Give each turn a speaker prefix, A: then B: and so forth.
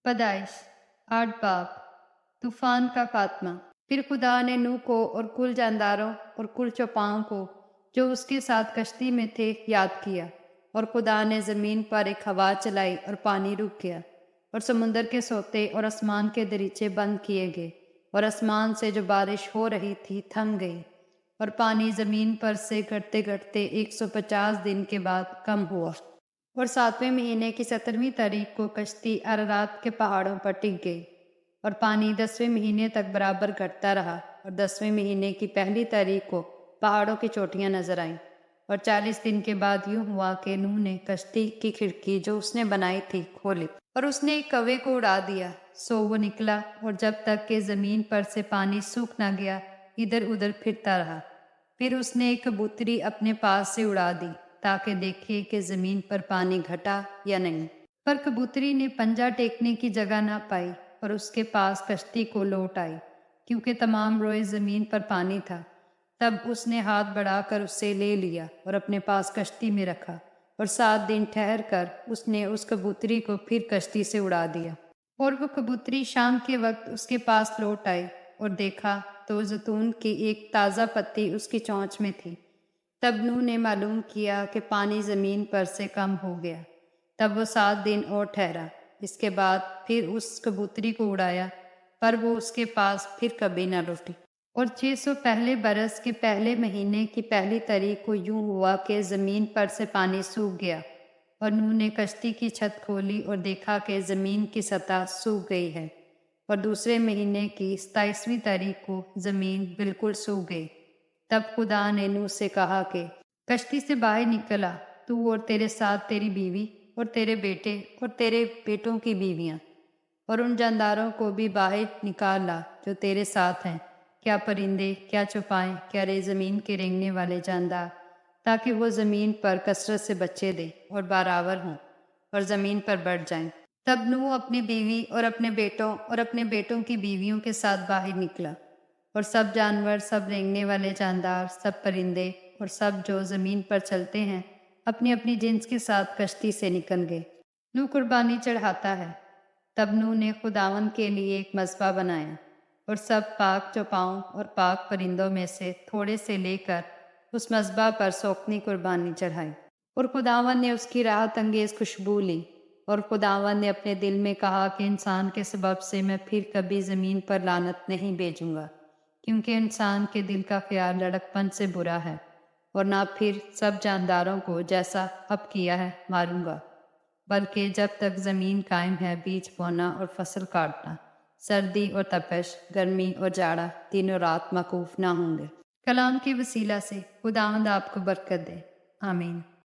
A: पैदाइश 8 बाब तूफान का खात्मा। फिर खुदा ने नूह को और कुल जानदारों और कुल चौपाओं को जो उसके साथ कश्ती में थे याद किया। और खुदा ने ज़मीन पर एक हवा चलाई और पानी रुक गया और समुंदर के सोते और आसमान के दरीचे बंद किए गए और आसमान से जो बारिश हो रही थी थम गई और पानी ज़मीन पर से घटते घटते 150 दिन के बाद कम हुआ। और 7वें महीने की 17वीं तारीख को कश्ती अरारात के पहाड़ों पर टिक गई और पानी 10वें महीने तक बराबर घटता रहा। और 10वें महीने की पहली तारीख को पहाड़ों की चोटियां नजर आईं। और 40 दिन के बाद यूं हुआ कि नूह ने कश्ती की खिड़की जो उसने बनाई थी खोली और उसने एक कौवे को उड़ा दिया। सो वो निकला और जब तक कि जमीन पर से पानी सूख न गया इधर उधर फिरता रहा। फिर उसने एक कबूतरी अपने पास से उड़ा दी ताकि देखे कि जमीन पर पानी घटा या नहीं। पर कबूतरी ने पंजा टेकने की जगह ना पाई और उसके पास कश्ती को लौट आई क्योंकि तमाम रोए जमीन पर पानी था। तब उसने हाथ बढ़ाकर उससे ले लिया और अपने पास कश्ती में रखा और 7 दिन ठहर कर उसने उस कबूतरी को फिर कश्ती से उड़ा दिया। और वो कबूतरी शाम के वक्त उसके पास लौट आई और देखा तो जैतून की एक ताज़ा पत्ती उसकी चोंच में थी। तब नूह ने मालूम किया कि पानी जमीन पर से कम हो गया। तब वो 7 दिन और ठहरा। इसके बाद फिर उस कबूतरी को उड़ाया पर वो उसके पास फिर कभी न लौटी। और 600 पहले बरस के पहले महीने की पहली तारीख को यूं हुआ कि जमीन पर से पानी सूख गया और नूह ने कश्ती की छत खोली और देखा कि जमीन की सतह सूख गई है। और दूसरे महीने की 27वीं तारीख को जमीन बिल्कुल सूख गई। तब खुदा ने नूह से कहा कि कश्ती से बाहर निकल आ, तू और तेरे साथ तेरी बीवी और तेरे बेटे और तेरे बेटों की बीवियां और उन जानदारों को भी बाहर निकाल ला जो तेरे साथ हैं, क्या परिंदे, क्या चौपाएं, क्या रे जमीन के रेंगने वाले जानदार, ताकि वो जमीन पर कसरत से बच्चे दें और बारावर हों और जमीन पर बढ़ जाएं। तब नूह अपनी बीवी और अपने बेटों और अपने बेटों की बीवियों के साथ बाहर निकला और सब जानवर, सब रेंगने वाले जानदार, सब परिंदे और सब जो जमीन पर चलते हैं अपनी अपनी जिन्स के साथ कश्ती से निकल गए। नूह कुर्बानी चढ़ाता है। तब नूह ने खुदावन के लिए एक मज़बा बनाया और सब पाक चौपाओं और पाक परिंदों में से थोड़े से लेकर उस मज़बा पर सौखनी कुर्बानी चढ़ाई। और खुदावन ने उसकी राहत अंगेज खुशबू ली। और खुदावन ने अपने दिल में कहा कि इंसान के सबब से मैं फिर कभी ज़मीन पर लानत नहीं भेजूंगा, क्योंकि इंसान के दिल का ख्याल लड़कपन से बुरा है। और ना फिर सब जानदारों को जैसा अब किया है मारूंगा, बल्कि जब तक ज़मीन कायम है बीज बोना और फसल काटना, सर्दी और तपश, गर्मी और जाड़ा दिनों रात मकूफ ना होंगे। कलाम के वसीला से खुदावंद आपको बरकत दे। आमीन।